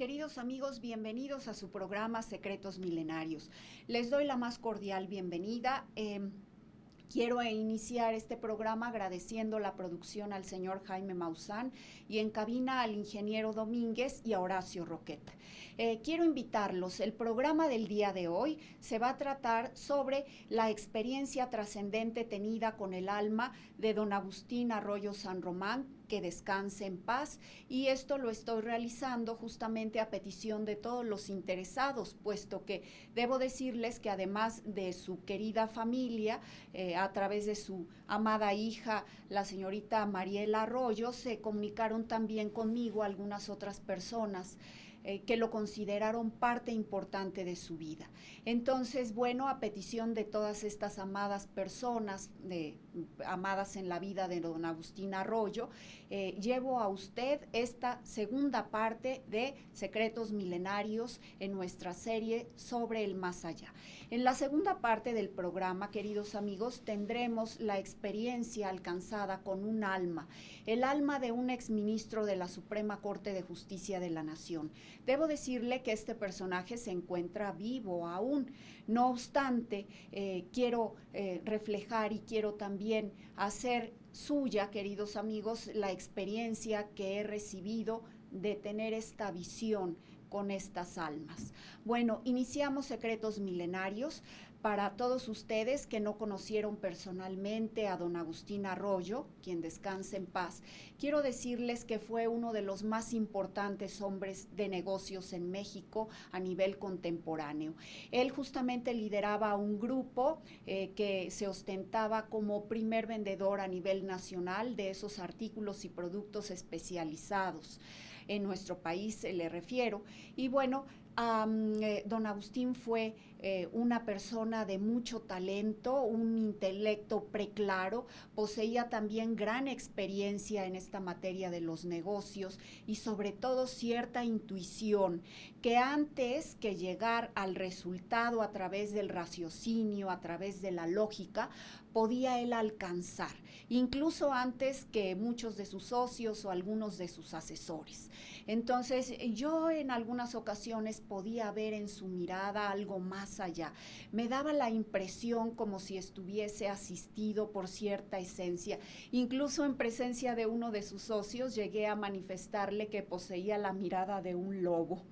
queridos amigos, bienvenidos a su programa Secretos Milenarios. Les doy la más cordial bienvenida. Quiero iniciar este programa agradeciendo la producción al señor Jaime Maussan y en cabina al ingeniero Domínguez y a Horacio Roquet. Quiero invitarlos, el programa del día de hoy se va a tratar sobre la experiencia trascendente tenida con el alma de don Agustín Arroyo San Román, que descanse en paz, y esto lo estoy realizando justamente a petición de todos los interesados, puesto que debo decirles que además de su querida familia, a través de su amada hija, la señorita Mariela Arroyo, se comunicaron también conmigo algunas otras personas que lo consideraron parte importante de su vida. Entonces, bueno, a petición de todas estas amadas personas, amadas en la vida de don Agustín Arroyo, llevo a usted esta segunda parte de Secretos Milenarios en nuestra serie sobre el más allá. En la segunda parte del programa, queridos amigos, tendremos la experiencia alcanzada con un alma, el alma de un exministro de la Suprema Corte de Justicia de la Nación. Debo decirle que este personaje se encuentra vivo aún. No obstante, quiero reflejar y quiero también hacer suya, queridos amigos, la experiencia que he recibido de tener esta visión con estas almas. Bueno, iniciamos Secretos Milenarios. Para todos ustedes que no conocieron personalmente a don Agustín Arroyo, quien descanse en paz, quiero decirles que fue uno de los más importantes hombres de negocios en México a nivel contemporáneo. Él justamente lideraba un grupo que se ostentaba como primer vendedor a nivel nacional de esos artículos y productos especializados. En nuestro país le refiero. Y bueno, don Agustín fue una persona de mucho talento, un intelecto preclaro, poseía también gran experiencia en esta materia de los negocios y sobre todo cierta intuición que antes que llegar al resultado a través del raciocinio, a través de la lógica, podía él alcanzar, incluso antes que muchos de sus socios o algunos de sus asesores. Entonces, yo en algunas ocasiones podía ver en su mirada algo más allá. Me daba la impresión como si estuviese asistido por cierta esencia. Incluso en presencia de uno de sus socios llegué a manifestarle que poseía la mirada de un lobo.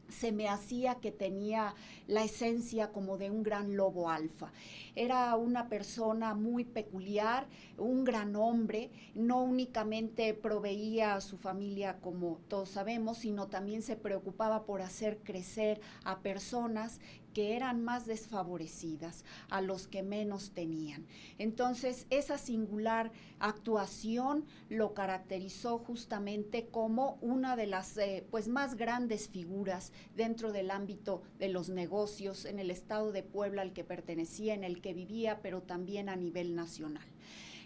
Se me hacía que tenía la esencia como de un gran lobo alfa. Era una persona muy peculiar, un gran hombre, no únicamente proveía a su familia como todos sabemos, sino también se preocupaba por hacer crecer a personas que eran más desfavorecidas, a los que menos tenían. Entonces, esa singular actuación lo caracterizó justamente como una de las pues más grandes figuras dentro del ámbito de los negocios en el estado de Puebla al que pertenecía, en el que vivía, pero también a nivel nacional.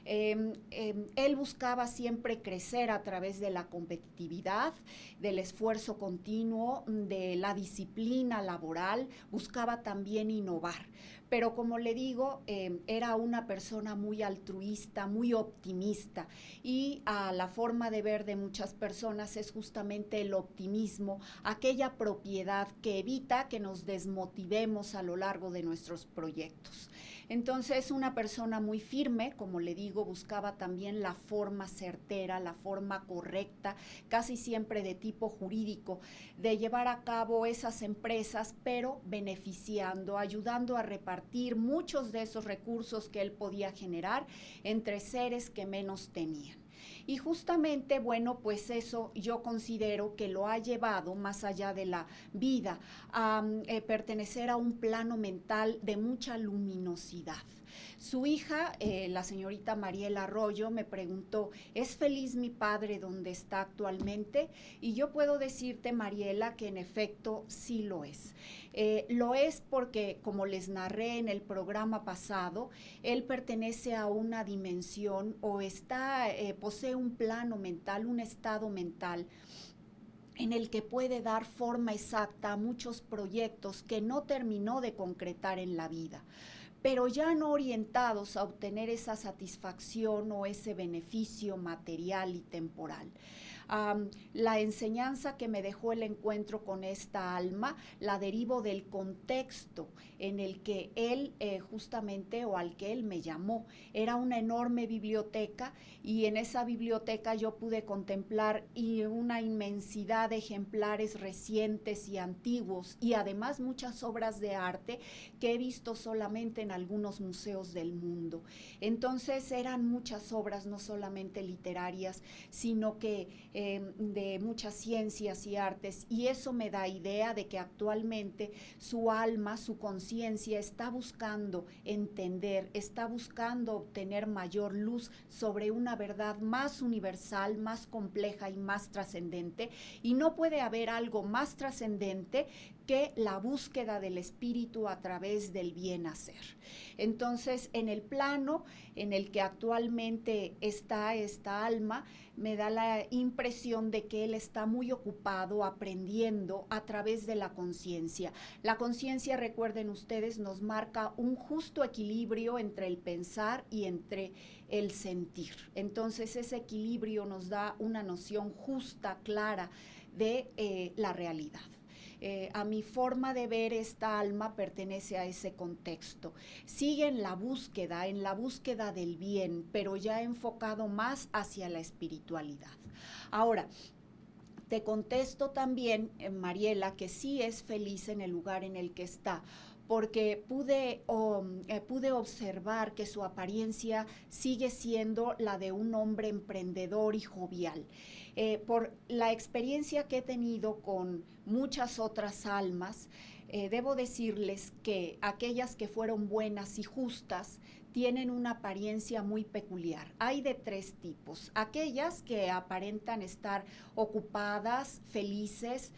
Él buscaba siempre crecer a través de la competitividad, del esfuerzo continuo, de la disciplina laboral, buscaba también innovar. Pero como le digo, era una persona muy altruista, muy optimista, y a la forma de ver de muchas personas es justamente el optimismo, aquella propiedad que evita que nos desmotivemos a lo largo de nuestros proyectos. Entonces, una persona muy firme, como le digo, buscaba también la forma certera, la forma correcta, casi siempre de tipo jurídico, de llevar a cabo esas empresas, pero beneficiando, ayudando a repartir muchos de esos recursos que él podía generar entre seres que menos tenían. Y justamente, bueno, pues eso yo considero que lo ha llevado más allá de la vida a pertenecer a un plano mental de mucha luminosidad. Su hija, la señorita Mariela Arroyo, me preguntó, ¿es feliz mi padre donde está actualmente? Y yo puedo decirte, Mariela, que en efecto sí lo es. Lo es porque, como les narré en el programa pasado, él pertenece a una dimensión o posee un plano mental, un estado mental en el que puede dar forma exacta a muchos proyectos que no terminó de concretar en la vida. pero ya no orientados a obtener esa satisfacción o ese beneficio material y temporal. La enseñanza que me dejó el encuentro con esta alma la derivo del contexto en el que él justamente, o al que él me llamó. Era una enorme biblioteca, y en esa biblioteca yo pude contemplar una inmensidad de ejemplares recientes y antiguos, y además muchas obras de arte que he visto solamente en algunos museos del mundo. Entonces eran muchas obras, no solamente literarias, sino que de muchas ciencias y artes, y eso me da idea de que actualmente su alma, su conciencia está buscando entender, está buscando obtener mayor luz sobre una verdad más universal, más compleja y más trascendente, y no puede haber algo más trascendente que la búsqueda del espíritu a través del bien hacer. Entonces, en el plano en el que actualmente está esta alma, me da la impresión de que él está muy ocupado aprendiendo a través de la conciencia. La conciencia, recuerden ustedes, nos marca un justo equilibrio entre el pensar y entre el sentir. Entonces, ese equilibrio nos da una noción justa, clara de la realidad. A mi forma de ver, esta alma pertenece a ese contexto. Sigue en la búsqueda del bien, pero ya enfocado más hacia la espiritualidad. Ahora, te contesto también, Mariela, que sí es feliz en el lugar en el que está, porque pude observar que su apariencia sigue siendo la de un hombre emprendedor y jovial. Por la experiencia que he tenido con muchas otras almas, debo decirles que aquellas que fueron buenas y justas tienen una apariencia muy peculiar. Hay de tres tipos: aquellas que aparentan estar ocupadas, felices,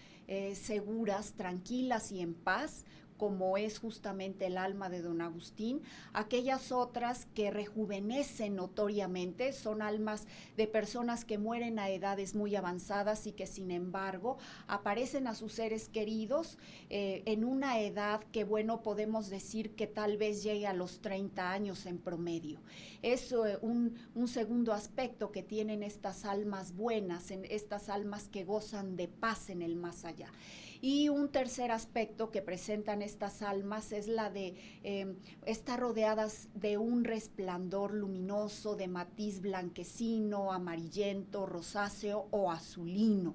seguras, tranquilas y en paz, como es justamente el alma de don Agustín. Aquellas otras que rejuvenecen notoriamente, son almas de personas que mueren a edades muy avanzadas y que sin embargo aparecen a sus seres queridos en una edad que, bueno, podemos decir que tal vez llegue a los 30 años en promedio. Es un segundo aspecto que tienen estas almas buenas, estas almas que gozan de paz en el más allá. Y un tercer aspecto que presentan estas almas es la de estar rodeadas de un resplandor luminoso de matiz blanquecino, amarillento, rosáceo o azulino.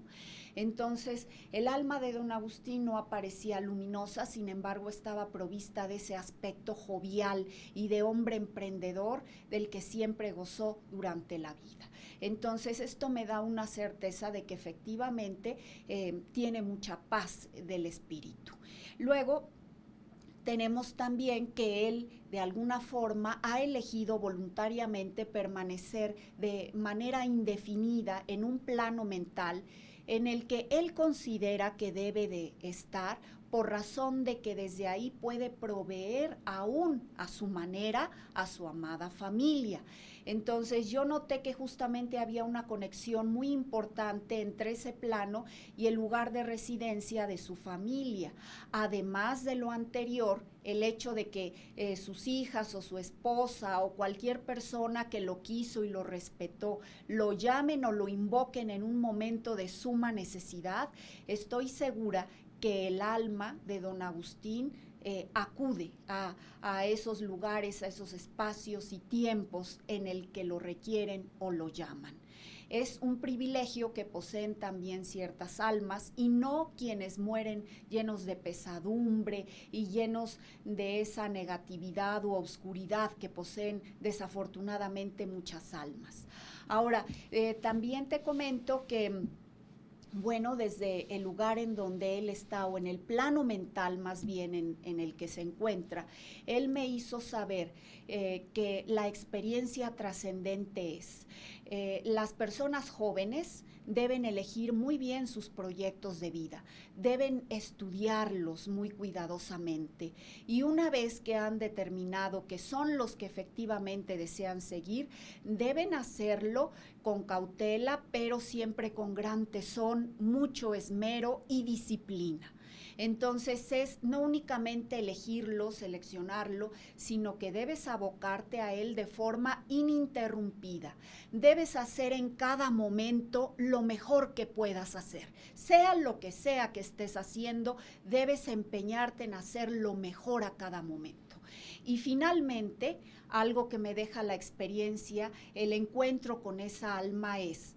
Entonces, el alma de don Agustín no aparecía luminosa, sin embargo estaba provista de ese aspecto jovial y de hombre emprendedor del que siempre gozó durante la vida. Entonces, esto me da una certeza de que efectivamente tiene mucha paz del espíritu. Luego, tenemos también que él de alguna forma ha elegido voluntariamente permanecer de manera indefinida en un plano mental en el que él considera que debe de estar, por razón de que desde ahí puede proveer aún a su manera a su amada familia. Entonces yo noté que justamente había una conexión muy importante entre ese plano y el lugar de residencia de su familia. Además de lo anterior, el hecho de que sus hijas o su esposa o cualquier persona que lo quiso y lo respetó lo llamen o lo invoquen en un momento de suma necesidad, estoy segura que el alma de don Agustín acude a esos lugares, a esos espacios y tiempos en el que lo requieren o lo llaman. Es un privilegio que poseen también ciertas almas, y no quienes mueren llenos de pesadumbre y llenos de esa negatividad u oscuridad que poseen desafortunadamente muchas almas. Ahora, también te comento que, bueno, desde el lugar en donde él está, o en el plano mental más bien en el que se encuentra, él me hizo saber que la experiencia trascendente es, las personas jóvenes deben elegir muy bien sus proyectos de vida, deben estudiarlos muy cuidadosamente, y una vez que han determinado que son los que efectivamente desean seguir, deben hacerlo con cautela, pero siempre con gran tesón, mucho esmero y disciplina. Entonces es no únicamente elegirlo, seleccionarlo, sino que debes abocarte a él de forma ininterrumpida. Debes hacer en cada momento lo mejor que puedas hacer. Sea lo que sea que estés haciendo, debes empeñarte en hacer lo mejor a cada momento. Y finalmente, algo que me deja la experiencia, el encuentro con esa alma es,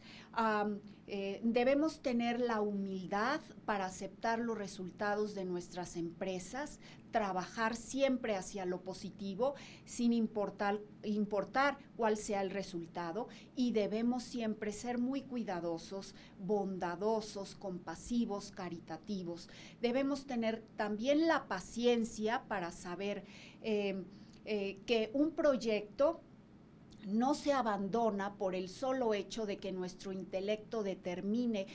debemos tener la humildad para aceptar los resultados de nuestras empresas, trabajar siempre hacia lo positivo, sin importar cuál sea el resultado, y debemos siempre ser muy cuidadosos, bondadosos, compasivos, caritativos. Debemos tener también la paciencia para saber que un proyecto no se abandona por el solo hecho de que nuestro intelecto determine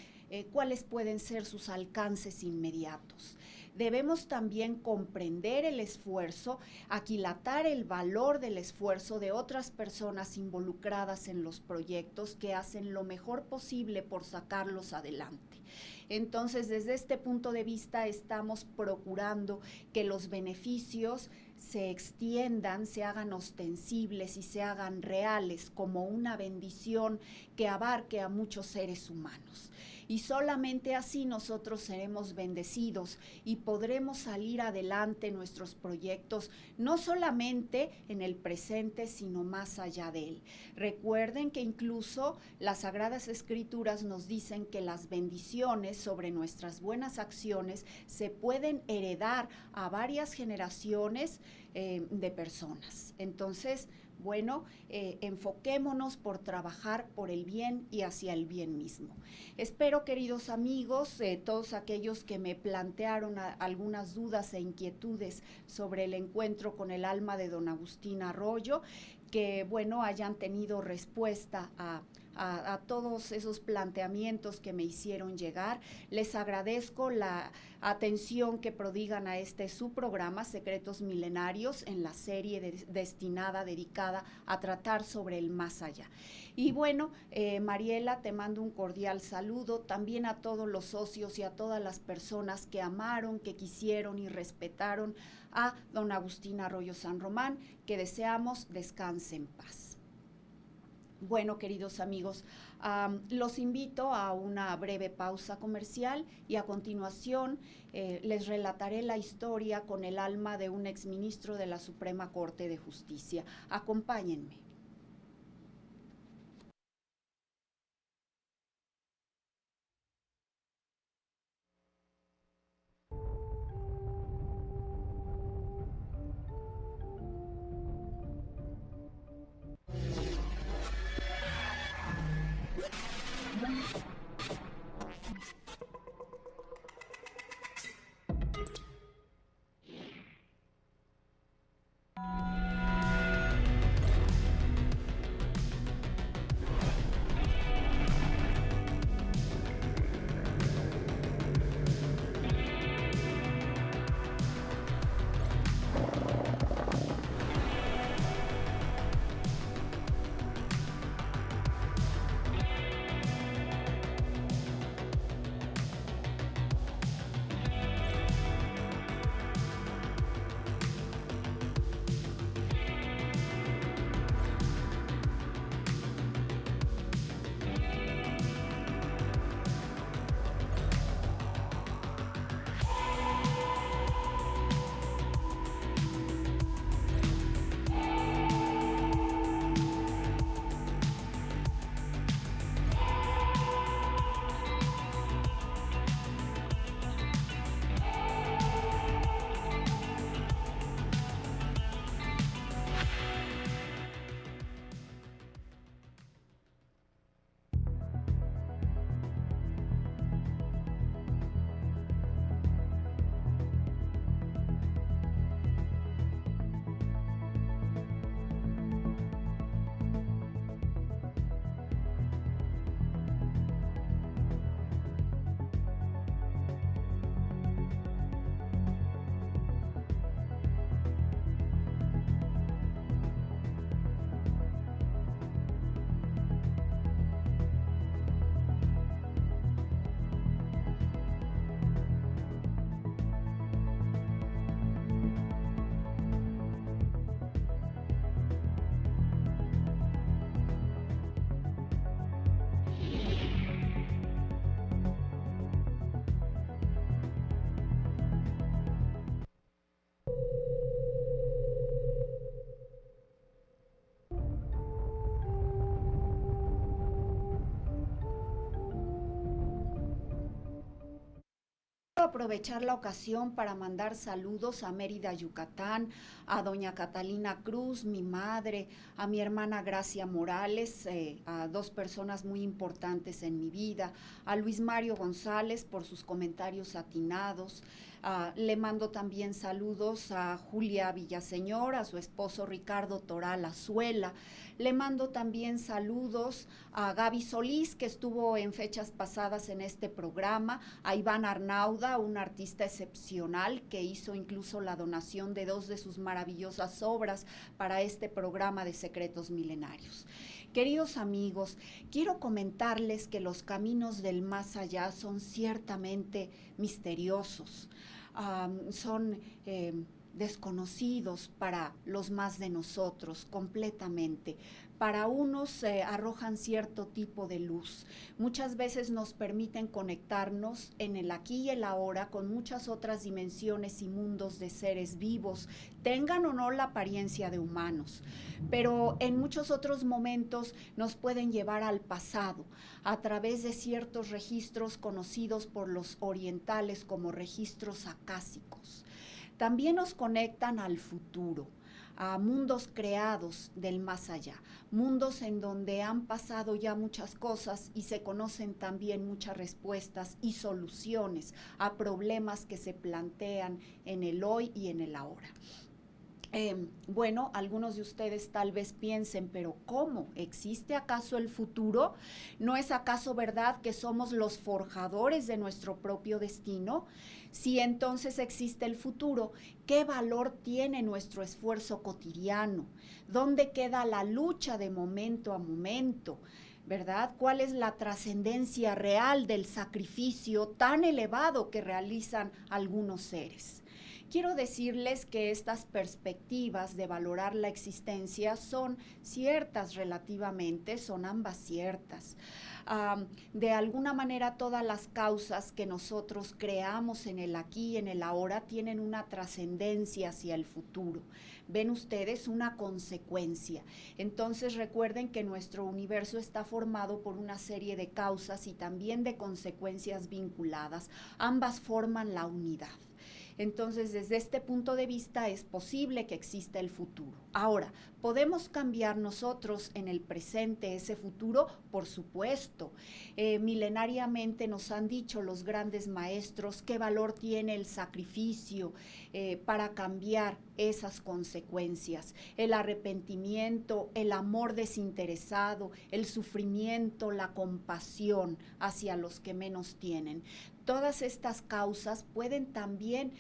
cuáles pueden ser sus alcances inmediatos. Debemos también comprender el esfuerzo, aquilatar el valor del esfuerzo de otras personas involucradas en los proyectos que hacen lo mejor posible por sacarlos adelante. Entonces, desde este punto de vista, estamos procurando que los beneficios se extiendan, se hagan ostensibles y se hagan reales como una bendición que abarque a muchos seres humanos. Y solamente así nosotros seremos bendecidos y podremos salir adelante nuestros proyectos, no solamente en el presente, sino más allá de él. Recuerden que incluso las Sagradas Escrituras nos dicen que las bendiciones sobre nuestras buenas acciones se pueden heredar a varias generaciones de personas. Entonces, bueno, enfoquémonos por trabajar por el bien y hacia el bien mismo. Espero, queridos amigos, todos aquellos que me plantearon algunas dudas e inquietudes sobre el encuentro con el alma de don Agustín Arroyo, que, bueno, hayan tenido respuesta a todos esos planteamientos que me hicieron llegar. Les agradezco la atención que prodigan a su programa Secretos Milenarios, en la serie dedicada a tratar sobre el más allá. Y bueno, Mariela, te mando un cordial saludo también a todos los socios y a todas las personas que amaron, que quisieron y respetaron a don Agustín Arroyo San Román, que deseamos descanse en paz. Bueno, queridos amigos, los invito a una breve pausa comercial y a continuación les relataré la historia con el alma de un exministro de la Suprema Corte de Justicia. Acompáñenme. aprovechar la ocasión para mandar saludos a Mérida, Yucatán, a doña Catalina Cruz, mi madre, a mi hermana Gracia Morales, a dos personas muy importantes en mi vida, a Luis Mario González por sus comentarios atinados. Le mando también saludos a Julia Villaseñor, a su esposo Ricardo Toral Azuela. Le mando también saludos a Gaby Solís, que estuvo en fechas pasadas en este programa, a Iván Arnauda, un artista excepcional que hizo incluso la donación de 2 de sus maravillosas obras para este programa de Secretos Milenarios. Queridos amigos, quiero comentarles que los caminos del más allá son ciertamente misteriosos, son desconocidos para los más de nosotros completamente. Para unos arrojan cierto tipo de luz. Muchas veces nos permiten conectarnos en el aquí y el ahora con muchas otras dimensiones y mundos de seres vivos, tengan o no la apariencia de humanos. Pero en muchos otros momentos nos pueden llevar al pasado, a través de ciertos registros conocidos por los orientales como registros acásicos. También nos conectan al futuro, a mundos creados del más allá, mundos en donde han pasado ya muchas cosas y se conocen también muchas respuestas y soluciones a problemas que se plantean en el hoy y en el ahora. Bueno, algunos de ustedes tal vez piensen, pero ¿cómo? ¿Existe acaso el futuro? ¿No es acaso verdad que somos los forjadores de nuestro propio destino? Si entonces existe el futuro, ¿qué valor tiene nuestro esfuerzo cotidiano? ¿Dónde queda la lucha de momento a momento? ¿Verdad? ¿Cuál es la trascendencia real del sacrificio tan elevado que realizan algunos seres? Quiero decirles que estas perspectivas de valorar la existencia son ciertas relativamente, son ambas ciertas. De alguna manera todas las causas que nosotros creamos en el aquí y en el ahora tienen una trascendencia hacia el futuro. Ven ustedes una consecuencia. Entonces recuerden que nuestro universo está formado por una serie de causas y también de consecuencias vinculadas. Ambas forman la unidad. Entonces, desde este punto de vista es posible que exista el futuro. Ahora, ¿podemos cambiar nosotros en el presente ese futuro? Por supuesto. Milenariamente nos han dicho los grandes maestros qué valor tiene el sacrificio para cambiar esas consecuencias. El arrepentimiento, el amor desinteresado, el sufrimiento, la compasión hacia los que menos tienen. Todas estas causas pueden también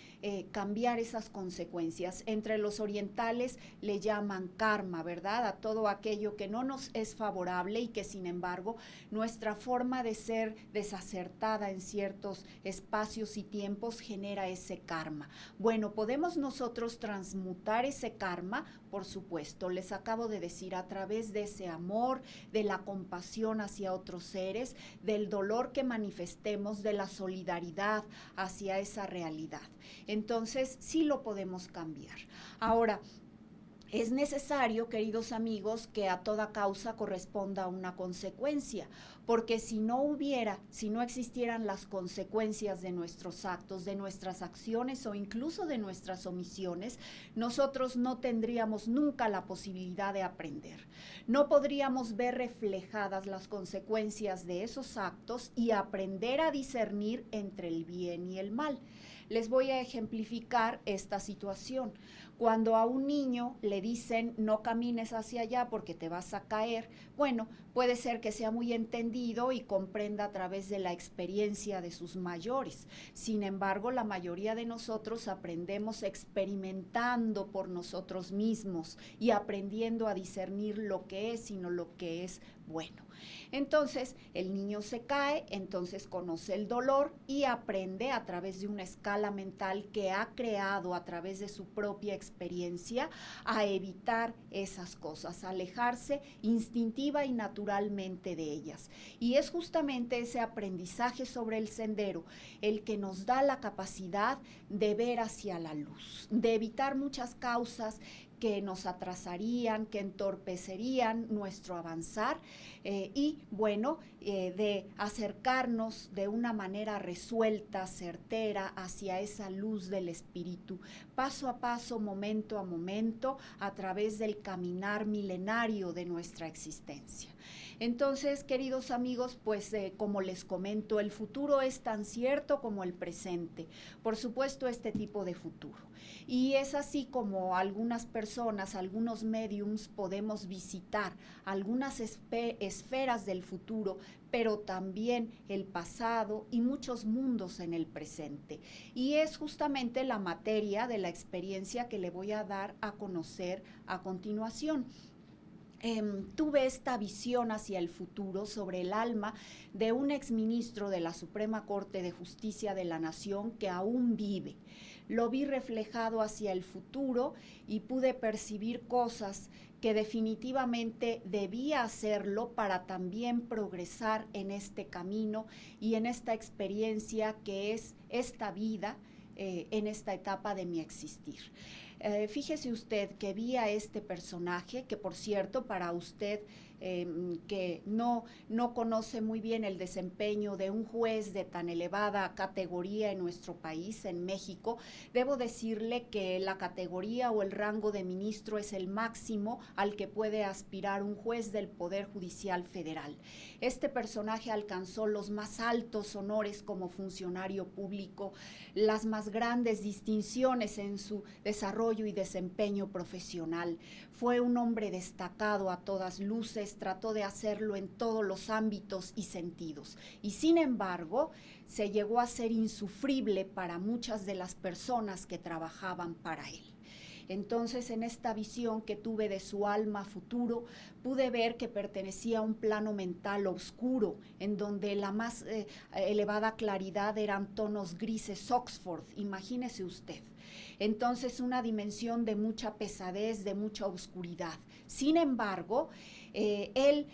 cambiar esas consecuencias. Entre los orientales le llaman karma, ¿verdad? A todo aquello que no nos es favorable y que sin embargo nuestra forma de ser desacertada en ciertos espacios y tiempos genera ese karma. Bueno, ¿podemos nosotros transmutar ese karma? Por supuesto, les acabo de decir, a través de ese amor, de la compasión hacia otros seres, del dolor que manifestemos, de la solidaridad hacia esa realidad. Entonces, sí lo podemos cambiar. Ahora, es necesario, queridos amigos, que a toda causa corresponda una consecuencia, porque si no existieran las consecuencias de nuestros actos, de nuestras acciones o incluso de nuestras omisiones, nosotros no tendríamos nunca la posibilidad de aprender. No podríamos ver reflejadas las consecuencias de esos actos y aprender a discernir entre el bien y el mal. Les voy a ejemplificar esta situación. Cuando a un niño le dicen no camines hacia allá porque te vas a caer, bueno, puede ser que sea muy entendido y comprenda a través de la experiencia de sus mayores. Sin embargo, la mayoría de nosotros aprendemos experimentando por nosotros mismos y aprendiendo a discernir lo que es y no lo que es bueno. Entonces, el niño se cae, entonces conoce el dolor y aprende a través de una escala mental que ha creado a través de su propia experiencia a evitar esas cosas, a alejarse instintiva y naturalmente de ellas. Y es justamente ese aprendizaje sobre el sendero el que nos da la capacidad de ver hacia la luz, de evitar muchas causas que nos atrasarían, que entorpecerían nuestro avanzar y bueno, de acercarnos de una manera resuelta, certera, hacia esa luz del espíritu, paso a paso, momento a momento, a través del caminar milenario de nuestra existencia. Entonces, queridos amigos, pues como les comento, el futuro es tan cierto como el presente. Por supuesto, este tipo de futuro. Y es así como algunas personas, algunos médiums podemos visitar algunas esferas del futuro, pero también el pasado y muchos mundos en el presente. Y es justamente la materia de la experiencia que le voy a dar a conocer a continuación. Tuve esta visión hacia el futuro sobre el alma de un exministro de la Suprema Corte de Justicia de la Nación que aún vive. Lo vi reflejado hacia el futuro y pude percibir cosas que definitivamente debía hacerlo para también progresar en este camino y en esta experiencia que es esta vida en esta etapa de mi existir. Fíjese usted que vi a este personaje, que por cierto para usted que no conoce muy bien el desempeño de un juez de tan elevada categoría en nuestro país, en México, debo decirle que la categoría o el rango de ministro es el máximo al que puede aspirar un juez del Poder Judicial Federal. Este personaje alcanzó los más altos honores como funcionario público, las más grandes distinciones en su desarrollo y desempeño profesional. Fue un hombre destacado a todas luces, trató de hacerlo en todos los ámbitos y sentidos. Y sin embargo, se llegó a ser insufrible para muchas de las personas que trabajaban para él. Entonces, en esta visión que tuve de su alma futuro, pude ver que pertenecía a un plano mental oscuro, en donde la más elevada claridad eran tonos grises Oxford, imagínese usted. Entonces, una dimensión de mucha pesadez, de mucha oscuridad. Sin embargo, él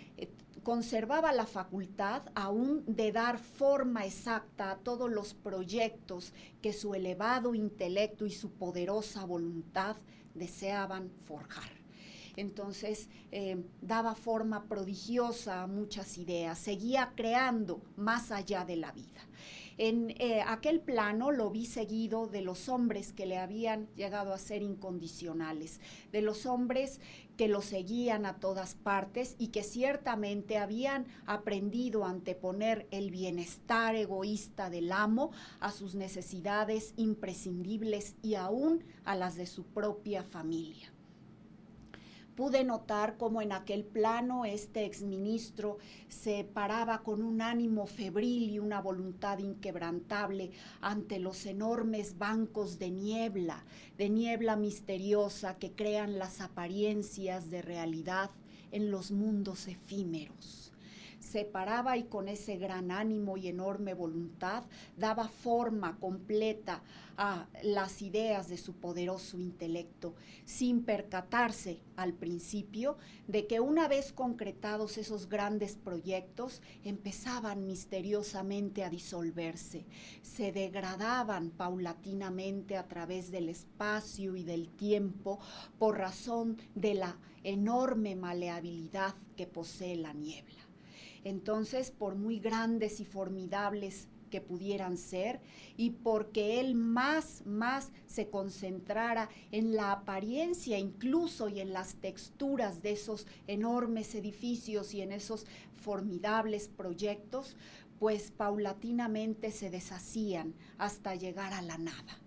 conservaba la facultad aún de dar forma exacta a todos los proyectos que su elevado intelecto y su poderosa voluntad deseaban forjar. Entonces, daba forma prodigiosa a muchas ideas, seguía creando más allá de la vida. En aquel plano lo vi seguido de los hombres que le habían llegado a ser incondicionales, de los hombres que lo seguían a todas partes y que ciertamente habían aprendido a anteponer el bienestar egoísta del amo a sus necesidades imprescindibles y aún a las de su propia familia. Pude notar cómo en aquel plano este exministro se paraba con un ánimo febril y una voluntad inquebrantable ante los enormes bancos de niebla misteriosa que crean las apariencias de realidad en los mundos efímeros. Se paraba y con ese gran ánimo y enorme voluntad daba forma completa a las ideas de su poderoso intelecto, sin percatarse al principio de que una vez concretados esos grandes proyectos empezaban misteriosamente a disolverse, se degradaban paulatinamente a través del espacio y del tiempo por razón de la enorme maleabilidad que posee la niebla. Entonces, por muy grandes y formidables que pudieran ser, y porque él más se concentrara en la apariencia incluso y en las texturas de esos enormes edificios y en esos formidables proyectos, pues paulatinamente se deshacían hasta llegar a la nada.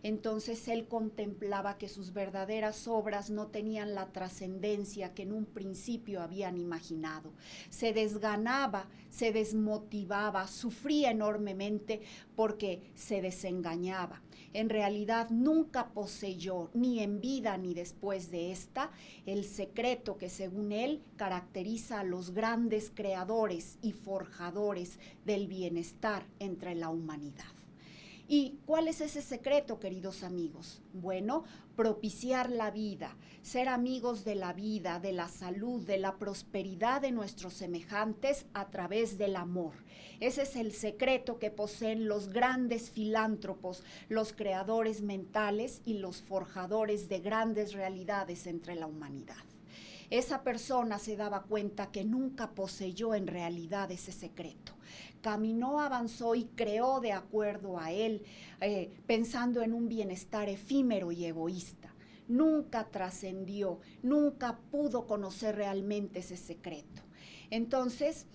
Entonces él contemplaba que sus verdaderas obras no tenían la trascendencia que en un principio habían imaginado. Se desganaba, se desmotivaba, sufría enormemente porque se desengañaba. En realidad nunca poseyó, ni en vida ni después de esta, el secreto que según él caracteriza a los grandes creadores y forjadores del bienestar entre la humanidad. ¿Y cuál es ese secreto, queridos amigos? Bueno, propiciar la vida, ser amigos de la vida, de la salud, de la prosperidad de nuestros semejantes a través del amor. Ese es el secreto que poseen los grandes filántropos, los creadores mentales y los forjadores de grandes realidades entre la humanidad. Esa persona se daba cuenta que nunca poseyó en realidad ese secreto. Caminó, avanzó y creó de acuerdo a él, pensando en un bienestar efímero y egoísta. Nunca trascendió, nunca pudo conocer realmente ese secreto. Entonces,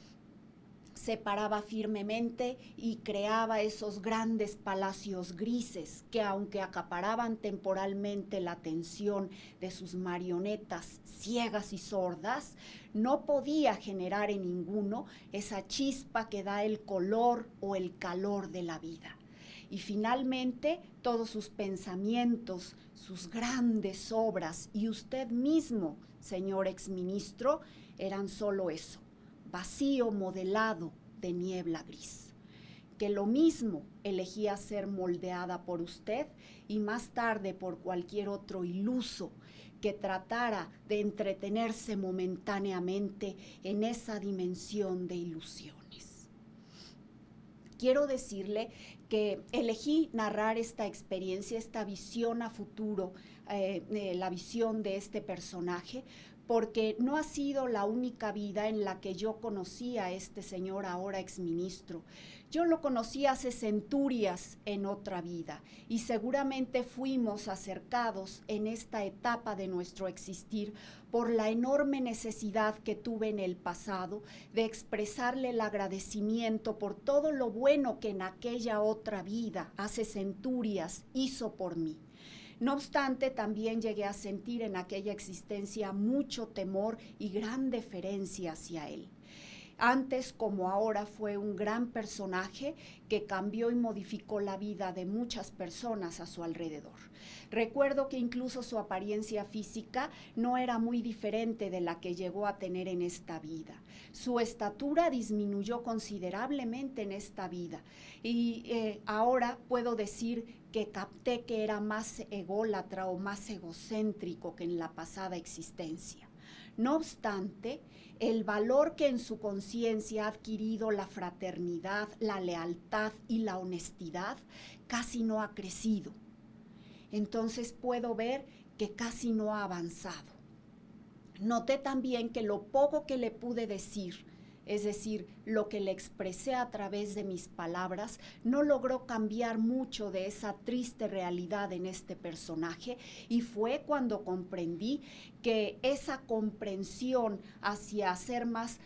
se paraba firmemente y creaba esos grandes palacios grises que, aunque acaparaban temporalmente la atención de sus marionetas ciegas y sordas, no podía generar en ninguno esa chispa que da el color o el calor de la vida. Y finalmente, todos sus pensamientos, sus grandes obras y usted mismo, señor exministro, eran solo eso: vacío modelado de niebla gris, que lo mismo elegía ser moldeada por usted y más tarde por cualquier otro iluso que tratara de entretenerse momentáneamente en esa dimensión de ilusiones. Quiero decirle que elegí narrar esta experiencia, esta visión a futuro, la visión de este personaje, porque no ha sido la única vida en la que yo conocí a este señor ahora exministro. Yo lo conocí hace centurias en otra vida y seguramente fuimos acercados en esta etapa de nuestro existir por la enorme necesidad que tuve en el pasado de expresarle el agradecimiento por todo lo bueno que en aquella otra vida, hace centurias, hizo por mí. No obstante, también llegué a sentir en aquella existencia mucho temor y gran deferencia hacia él. Antes como ahora fue un gran personaje que cambió y modificó la vida de muchas personas a su alrededor. Recuerdo que incluso su apariencia física no era muy diferente de la que llegó a tener en esta vida. Su estatura disminuyó considerablemente en esta vida y ahora puedo decir que capté que era más ególatra o más egocéntrico que en la pasada existencia. No obstante, el valor que en su conciencia ha adquirido la fraternidad, la lealtad y la honestidad casi no ha crecido. Entonces puedo ver que casi no ha avanzado. Noté también que lo poco que le pude decir, es decir, lo que le expresé a través de mis palabras, no logró cambiar mucho de esa triste realidad en este personaje, y fue cuando comprendí que esa comprensión hacia ser más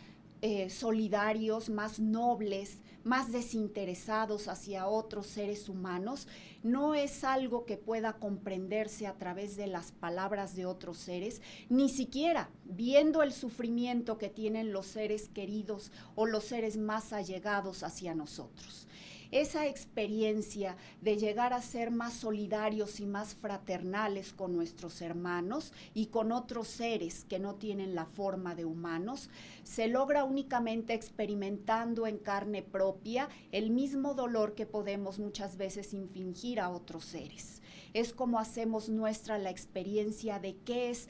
solidarios, más nobles, más desinteresados hacia otros seres humanos, no es algo que pueda comprenderse a través de las palabras de otros seres, ni siquiera viendo el sufrimiento que tienen los seres queridos o los seres más allegados hacia nosotros. Esa experiencia de llegar a ser más solidarios y más fraternales con nuestros hermanos y con otros seres que no tienen la forma de humanos, se logra únicamente experimentando en carne propia el mismo dolor que podemos muchas veces infligir a otros seres. Es como hacemos nuestra la experiencia de qué es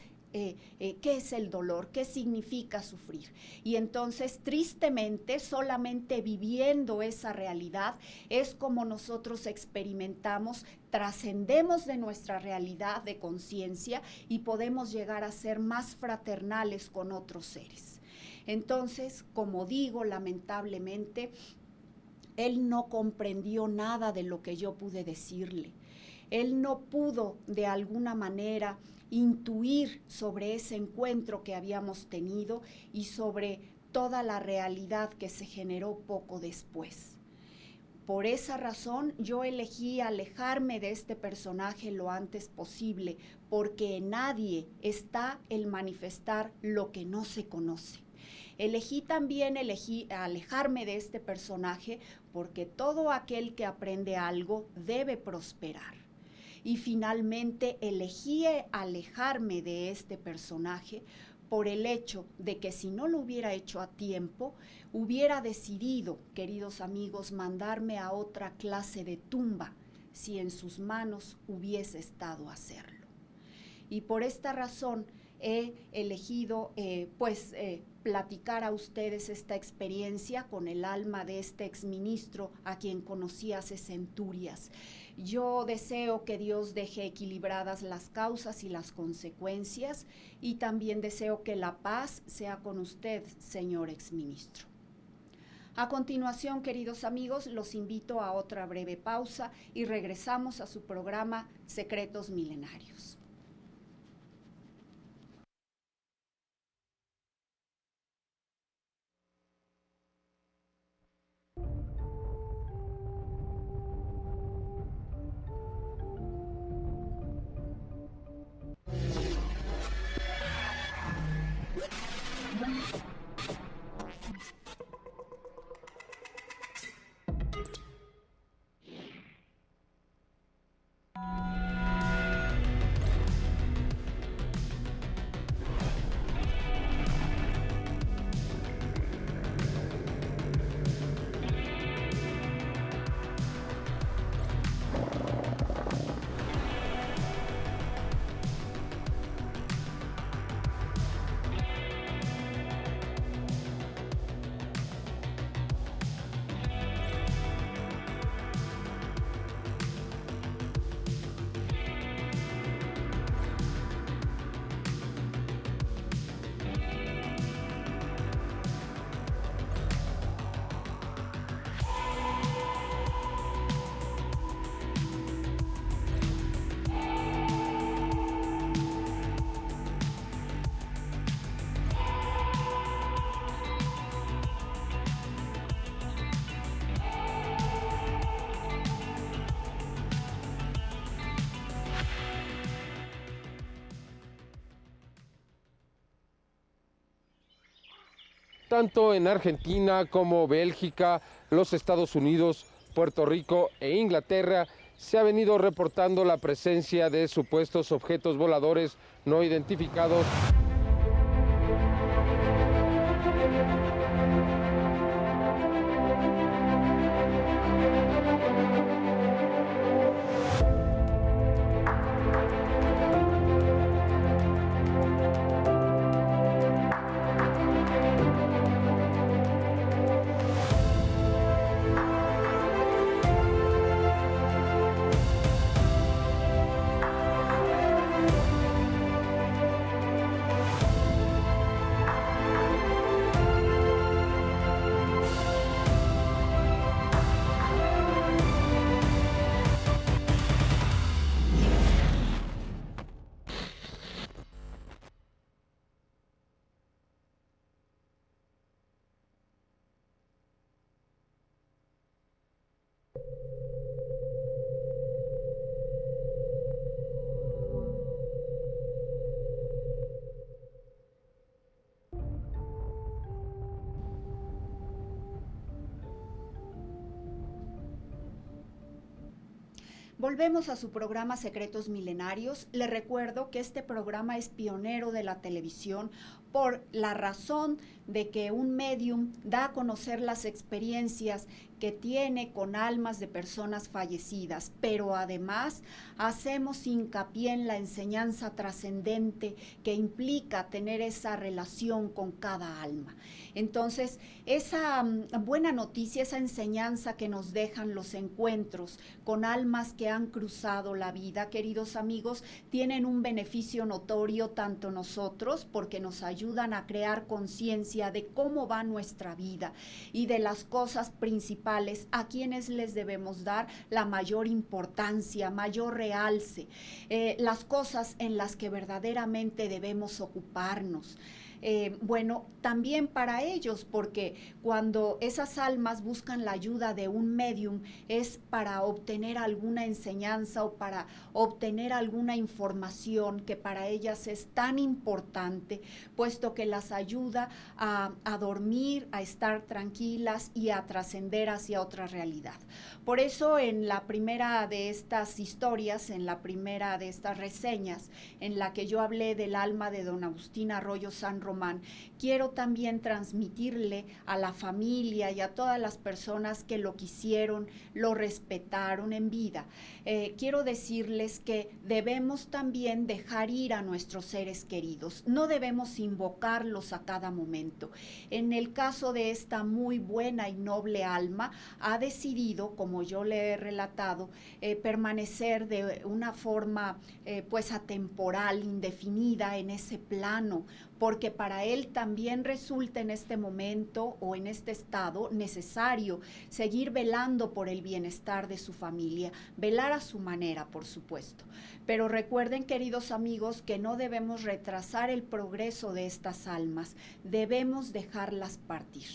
el dolor, qué significa sufrir. Y entonces, tristemente, solamente viviendo esa realidad es como nosotros experimentamos, trascendemos de nuestra realidad de conciencia y podemos llegar a ser más fraternales con otros seres. Entonces, como digo, lamentablemente, él no comprendió nada de lo que yo pude decirle. Él no pudo de alguna manera intuir sobre ese encuentro que habíamos tenido y sobre toda la realidad que se generó poco después. Por esa razón yo elegí alejarme de este personaje lo antes posible, porque en nadie está el manifestar lo que no se conoce. Elegí alejarme de este personaje porque todo aquel que aprende algo debe prosperar. Y finalmente elegí alejarme de este personaje por el hecho de que si no lo hubiera hecho a tiempo, hubiera decidido, queridos amigos, mandarme a otra clase de tumba si en sus manos hubiese estado hacerlo. Y por esta razón he elegido platicar a ustedes esta experiencia con el alma de este exministro a quien conocí hace centurias. Yo deseo que Dios deje equilibradas las causas y las consecuencias, y también deseo que la paz sea con usted, señor exministro. A continuación, queridos amigos, los invito a otra breve pausa y regresamos a su programa Secretos Milenarios. Tanto en Argentina como Bélgica, los Estados Unidos, Puerto Rico e Inglaterra se ha venido reportando la presencia de supuestos objetos voladores no identificados. Volvemos a su programa Secretos Milenarios. Les recuerdo que este programa es pionero de la televisión por la razón de que un medium da a conocer las experiencias que tiene con almas de personas fallecidas, pero además hacemos hincapié en la enseñanza trascendente que implica tener esa relación con cada alma. Entonces, esa buena noticia, esa enseñanza que nos dejan los encuentros con almas que han cruzado la vida, queridos amigos, tienen un beneficio notorio tanto nosotros, porque nos ayudan a crear conciencia de cómo va nuestra vida y de las cosas principales a quienes les debemos dar la mayor importancia, mayor realce, las cosas en las que verdaderamente debemos ocuparnos. También para ellos, porque cuando esas almas buscan la ayuda de un medium es para obtener alguna enseñanza o para obtener alguna información que para ellas es tan importante, puesto que las ayuda a dormir, a estar tranquilas y a trascender hacia otra realidad. Por eso en la primera de estas historias, en la primera de estas reseñas, en la que yo hablé del alma de don Agustín Arroyo San Román, quiero también transmitirle a la familia y a todas las personas que lo quisieron, lo respetaron en vida. Quiero decirles que debemos también dejar ir a nuestros seres queridos, no debemos invocarlos a cada momento. En el caso de esta muy buena y noble alma, ha decidido, como yo le he relatado, permanecer de una forma pues atemporal, indefinida en ese plano, porque para él también resulta en este momento o en este estado necesario seguir velando por el bienestar de su familia, velar a su manera, por supuesto. Pero recuerden, queridos amigos, que no debemos retrasar el progreso de estas almas, debemos dejarlas partir.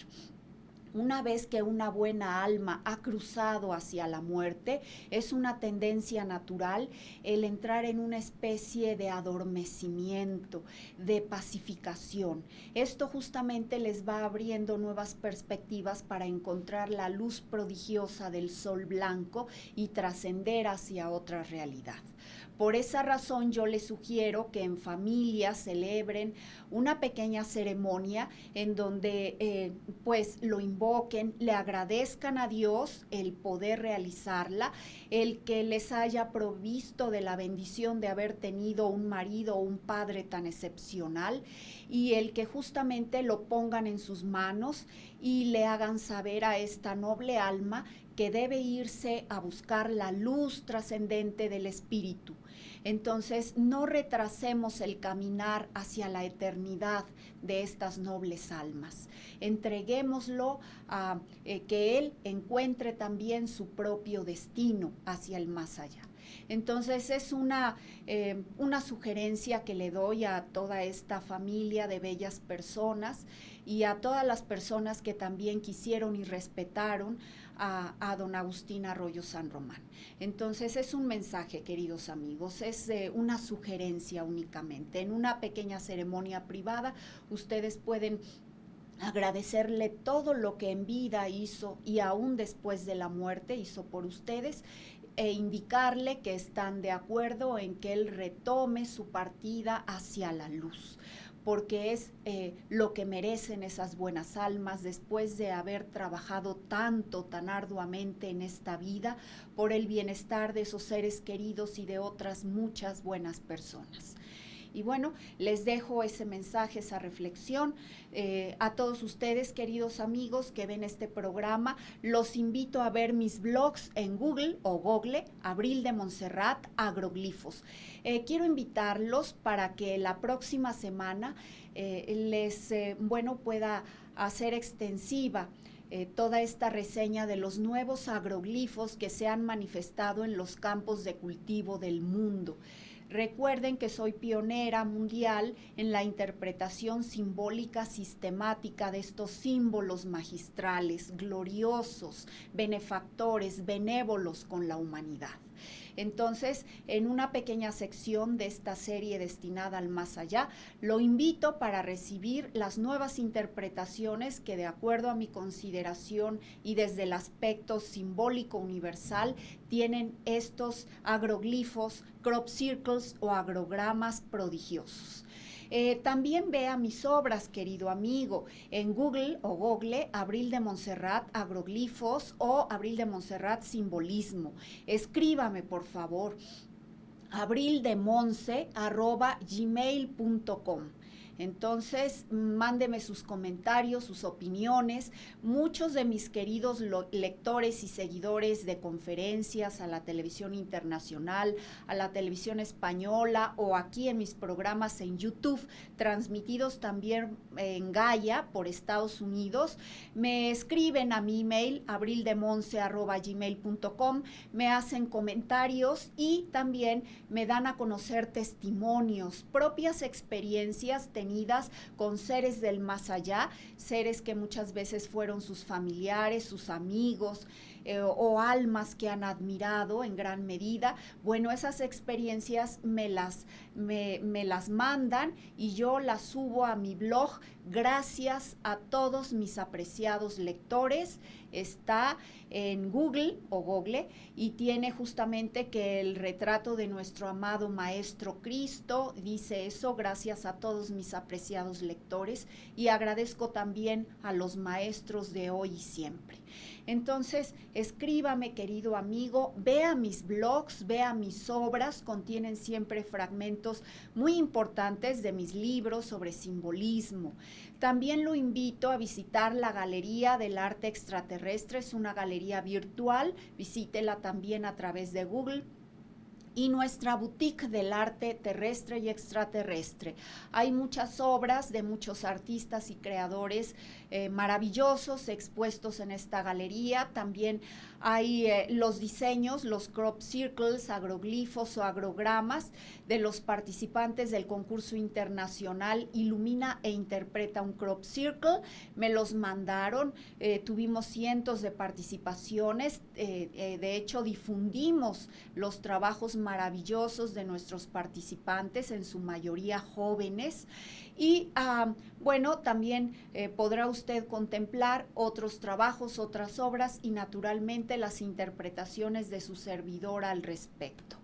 Una vez que una buena alma ha cruzado hacia la muerte, es una tendencia natural el entrar en una especie de adormecimiento, de pacificación. Esto justamente les va abriendo nuevas perspectivas para encontrar la luz prodigiosa del sol blanco y trascender hacia otra realidad. Por esa razón yo les sugiero que en familia celebren una pequeña ceremonia en donde pues lo invoquen, le agradezcan a Dios el poder realizarla, el que les haya provisto de la bendición de haber tenido un marido o un padre tan excepcional, y el que justamente lo pongan en sus manos y le hagan saber a esta noble alma que debe irse a buscar la luz trascendente del espíritu. Entonces, no retrasemos el caminar hacia la eternidad de estas nobles almas. Entreguémoslo a que él encuentre también su propio destino hacia el más allá. Entonces es una sugerencia que le doy a toda esta familia de bellas personas y a todas las personas que también quisieron y respetaron a don Agustín Arroyo San Román. Entonces es un mensaje, queridos amigos, es una sugerencia únicamente. En una pequeña ceremonia privada ustedes pueden agradecerle todo lo que en vida hizo y aún después de la muerte hizo por ustedes, e indicarle que están de acuerdo en que él retome su partida hacia la luz, porque es lo que merecen esas buenas almas después de haber trabajado tanto, tan arduamente en esta vida por el bienestar de esos seres queridos y de otras muchas buenas personas. Y bueno, les dejo ese mensaje, esa reflexión. A todos ustedes, queridos amigos que ven este programa, los invito a ver mis blogs en Google o Google, Abril de Montserrat, Agroglifos. Quiero invitarlos para que la próxima semana pueda hacer extensiva toda esta reseña de los nuevos agroglifos que se han manifestado en los campos de cultivo del mundo. Recuerden que soy pionera mundial en la interpretación simbólica sistemática de estos símbolos magistrales, gloriosos, benefactores, benévolos con la humanidad. Entonces, en una pequeña sección de esta serie destinada al más allá, lo invito para recibir las nuevas interpretaciones que, de acuerdo a mi consideración y desde el aspecto simbólico universal, tienen estos agroglifos, crop circles o agrogramas prodigiosos. También vea mis obras, querido amigo, en Google o Google, Abril de Montserrat Agroglifos o Abril de Montserrat Simbolismo. Escríbame, por favor, abrildemonce@gmail.com. Entonces, mándeme sus comentarios, sus opiniones. Muchos de mis queridos lectores y seguidores de conferencias a la televisión internacional, a la televisión española o aquí en mis programas en YouTube, transmitidos también en Gaia por Estados Unidos, me escriben a mi email abrildemonce@gmail.com, me hacen comentarios y también me dan a conocer testimonios, propias experiencias tenidas con seres del más allá, seres que muchas veces fueron sus familiares, sus amigos, o almas que han admirado en gran medida. Bueno, esas experiencias me las mandan y yo las subo a mi blog gracias a todos mis apreciados lectores. Está en Google y tiene justamente que el retrato de nuestro amado Maestro Cristo, dice eso, gracias a todos mis apreciados lectores, y agradezco también a los maestros de hoy y siempre. Entonces, escríbame, querido amigo, vea mis blogs, vea mis obras, contienen siempre fragmentos muy importantes de mis libros sobre simbolismo. También lo invito a visitar la Galería del Arte Extraterrestre, es una galería virtual, visítela también a través de Google. Y nuestra boutique del arte terrestre y extraterrestre. Hay muchas obras de muchos artistas y creadores maravillosos expuestos en esta galería. También hay los diseños, los crop circles, agroglifos o agrogramas de los participantes del concurso internacional Ilumina e Interpreta un Crop Circle. Me los mandaron, tuvimos cientos de participaciones, de hecho difundimos los trabajos maravillosos de nuestros participantes, en su mayoría jóvenes. Y bueno, también podrá usted contemplar otros trabajos, otras obras y naturalmente las interpretaciones de su servidora al respecto.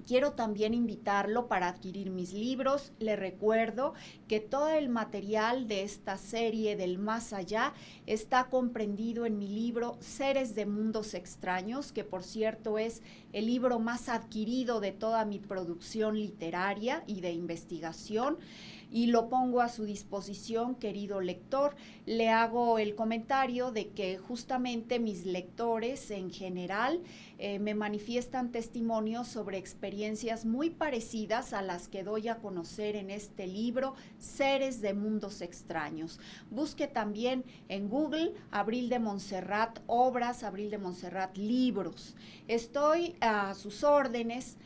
Quiero también invitarlo para adquirir mis libros. Le recuerdo que todo el material de esta serie del más allá está comprendido en mi libro Seres de Mundos Extraños, que por cierto es el libro más adquirido de toda mi producción literaria y de investigación. Y lo pongo a su disposición, querido lector. Le hago el comentario de que justamente mis lectores en general me manifiestan testimonios sobre experiencias muy parecidas a las que doy a conocer en este libro, Seres de Mundos Extraños. Busque también en Google Abril de Montserrat obras, Abril de Montserrat libros. Estoy a sus órdenes.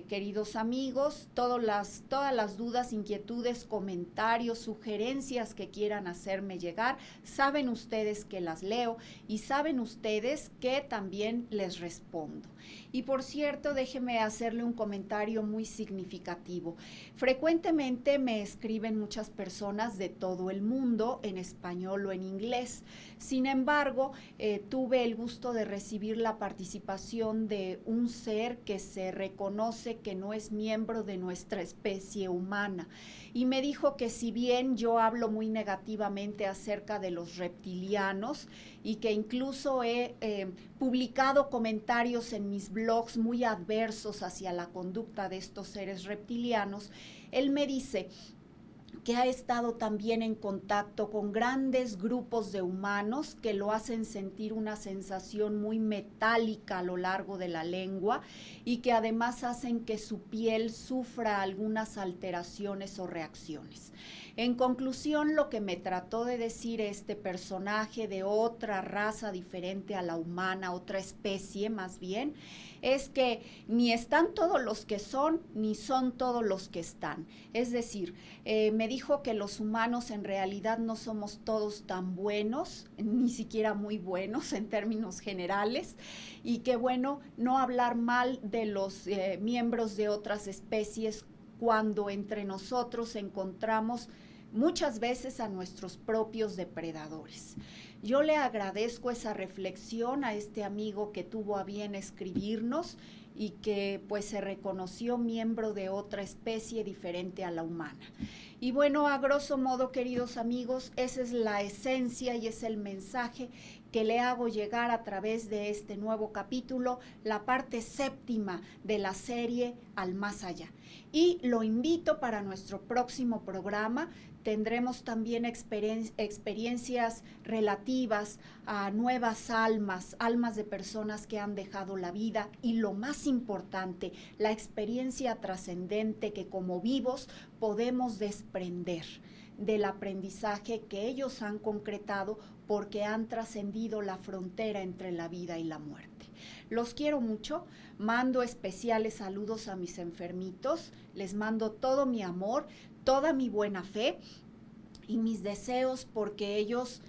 Queridos amigos, todas las dudas, inquietudes, comentarios, sugerencias que quieran hacerme llegar, saben ustedes que las leo y saben ustedes que también les respondo. Y por cierto, déjeme hacerle un comentario muy significativo. Frecuentemente me escriben muchas personas de todo el mundo, en español o en inglés. Sin embargo, tuve el gusto de recibir la participación de un ser que se reconoce que no es miembro de nuestra especie humana. Y me dijo que si bien yo hablo muy negativamente acerca de los reptilianos y que incluso he publicado comentarios en mis blogs muy adversos hacia la conducta de estos seres reptilianos, él me dice que ha estado también en contacto con grandes grupos de humanos que lo hacen sentir una sensación muy metálica a lo largo de la lengua y que además hacen que su piel sufra algunas alteraciones o reacciones. En conclusión, lo que me trató de decir este personaje de otra raza diferente a la humana, otra especie más bien, es que ni están todos los que son, ni son todos los que están. Es decir, me dijo que los humanos en realidad no somos todos tan buenos, ni siquiera muy buenos en términos generales, y que bueno, no hablar mal de los miembros de otras especies cuando entre nosotros encontramos muchas veces a nuestros propios depredadores. Yo le agradezco esa reflexión a este amigo que tuvo a bien escribirnos y que pues se reconoció miembro de otra especie diferente a la humana. Y bueno, a grosso modo, queridos amigos, esa es la esencia y es el mensaje que le hago llegar a través de este nuevo capítulo, la parte séptima de la serie Al Más Allá. Y lo invito para nuestro próximo programa. Tendremos también experiencias relativas a nuevas almas de personas que han dejado la vida y lo más importante, la experiencia trascendente que como vivos podemos desprender del aprendizaje que ellos han concretado porque han trascendido la frontera entre la vida y la muerte. Los quiero mucho, mando especiales saludos a mis enfermitos, les mando todo mi amor, toda mi buena fe y mis deseos porque ellos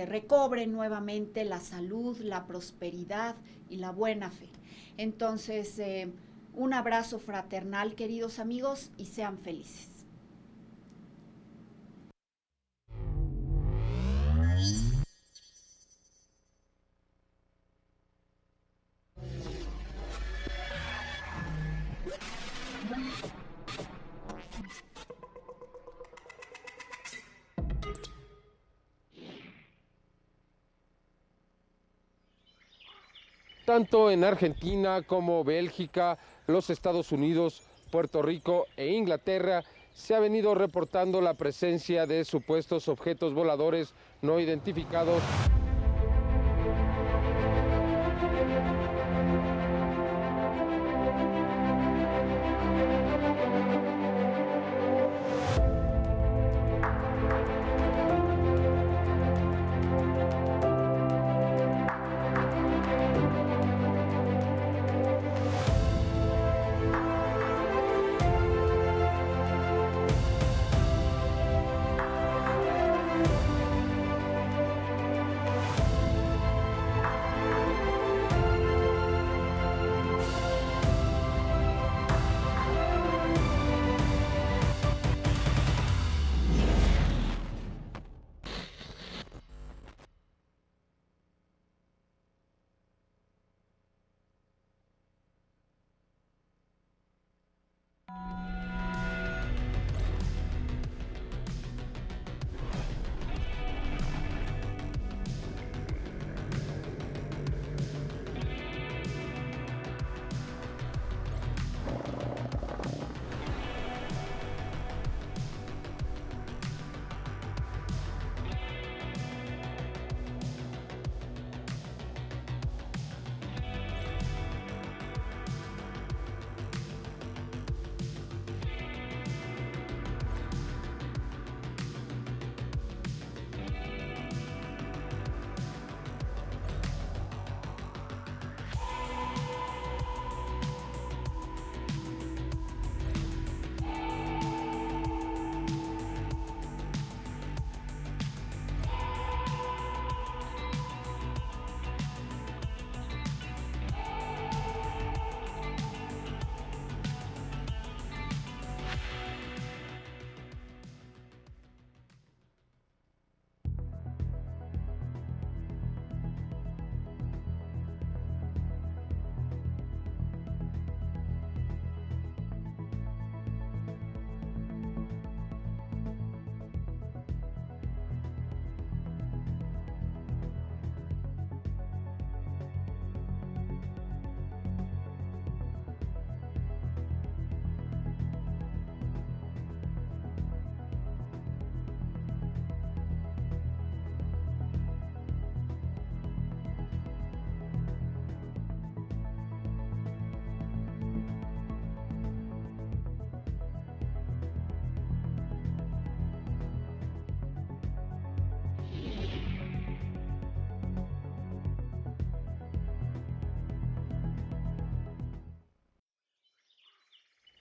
recobren nuevamente la salud, la prosperidad y la buena fe. Entonces, un abrazo fraternal, queridos amigos, y sean felices. Tanto en Argentina como Bélgica, los Estados Unidos, Puerto Rico e Inglaterra se ha venido reportando la presencia de supuestos objetos voladores no identificados.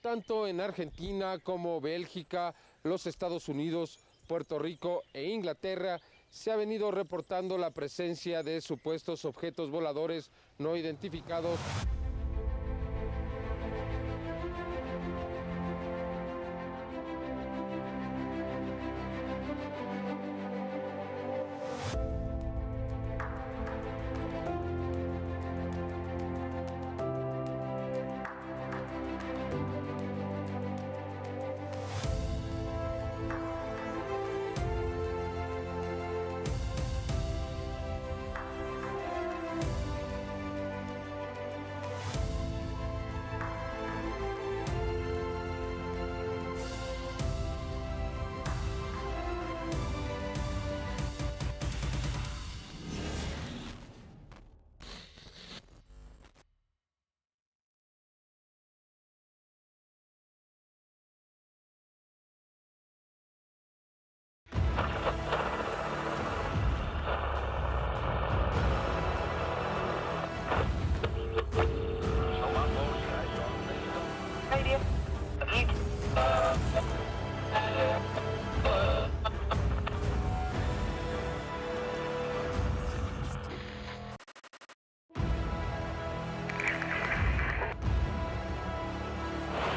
Tanto en Argentina como Bélgica, los Estados Unidos, Puerto Rico e Inglaterra se ha venido reportando la presencia de supuestos objetos voladores no identificados.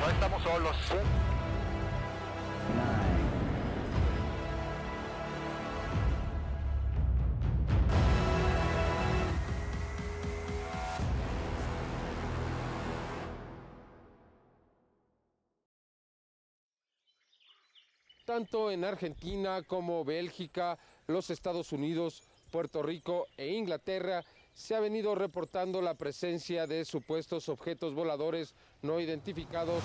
No estamos solos. Tanto en Argentina como Bélgica, los Estados Unidos, Puerto Rico e Inglaterra se ha venido reportando la presencia de supuestos objetos voladores no identificados.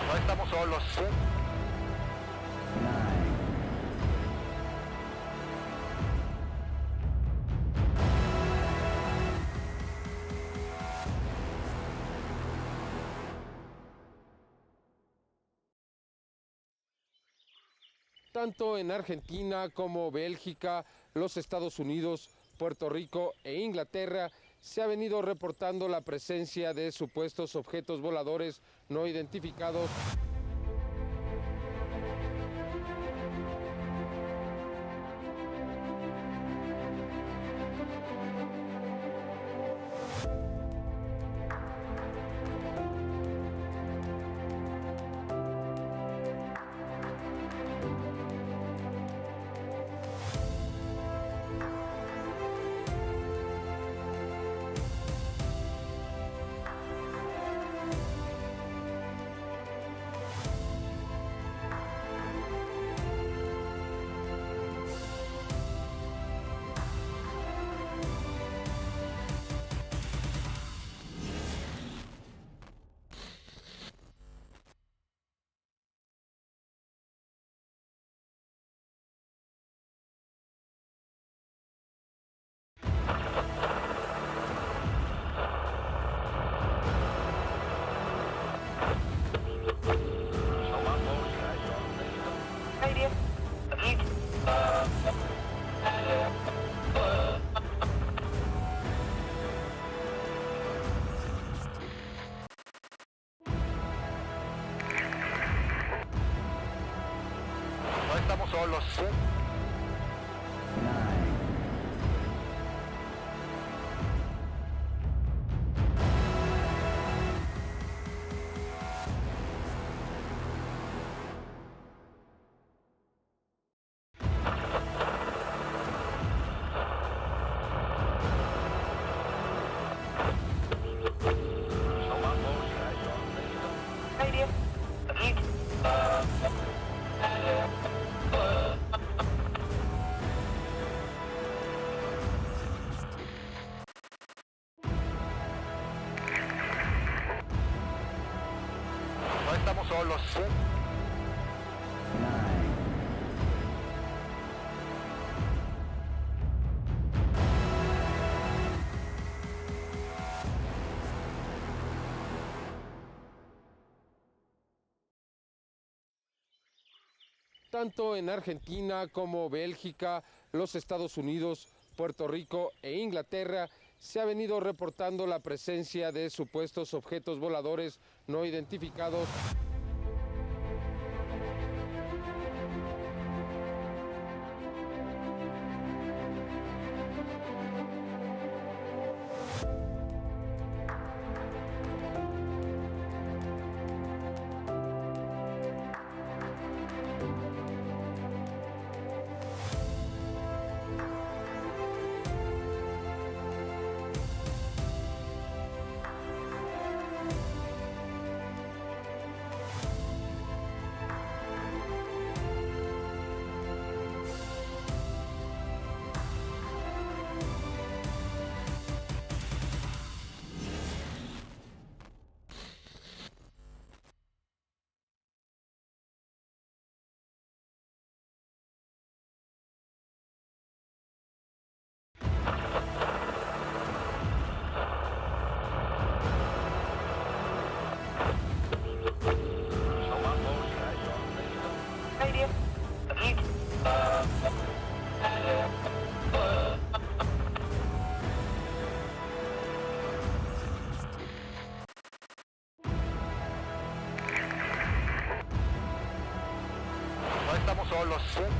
No estamos solos. Tanto en Argentina como Bélgica, los Estados Unidos, Puerto Rico e Inglaterra se ha venido reportando la presencia de supuestos objetos voladores no identificados. No estamos solos. No estamos solos. Tanto en Argentina como Bélgica, los Estados Unidos, Puerto Rico e Inglaterra se ha venido reportando la presencia de supuestos objetos voladores no identificados. solos.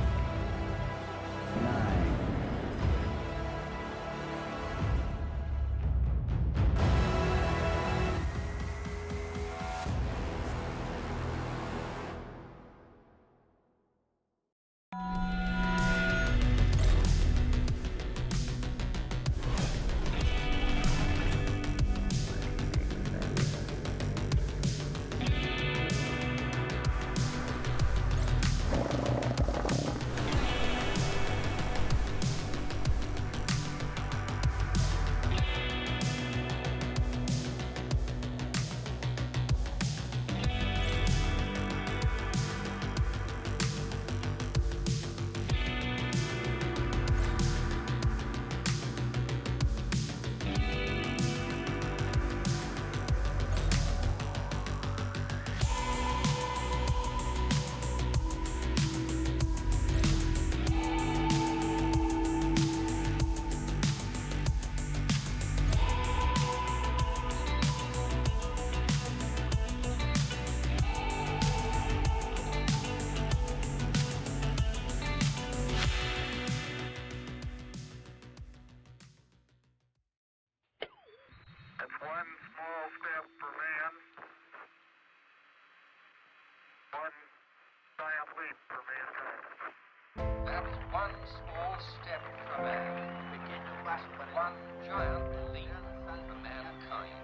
That's one small step for man, one giant leap for mankind. That's one small step for man, one giant leap for mankind.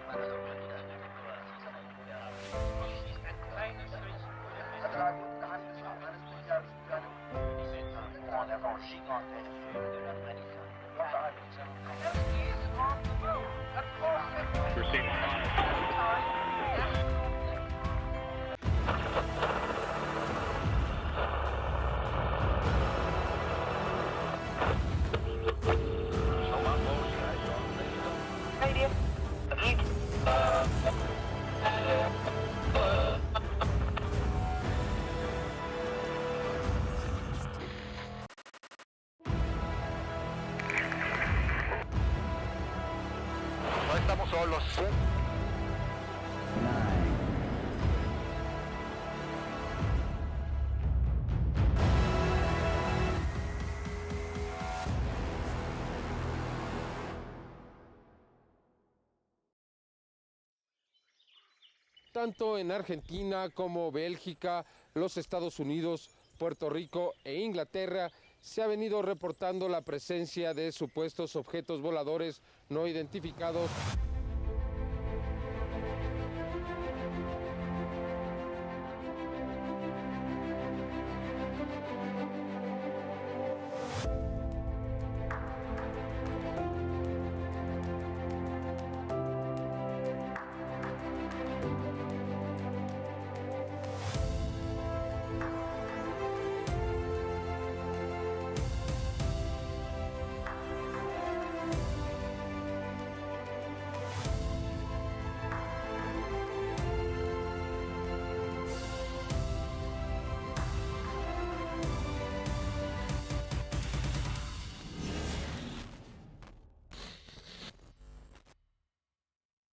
No estamos solos. Tanto en Argentina como Bélgica, los Estados Unidos, Puerto Rico e Inglaterra se ha venido reportando la presencia de supuestos objetos voladores no identificados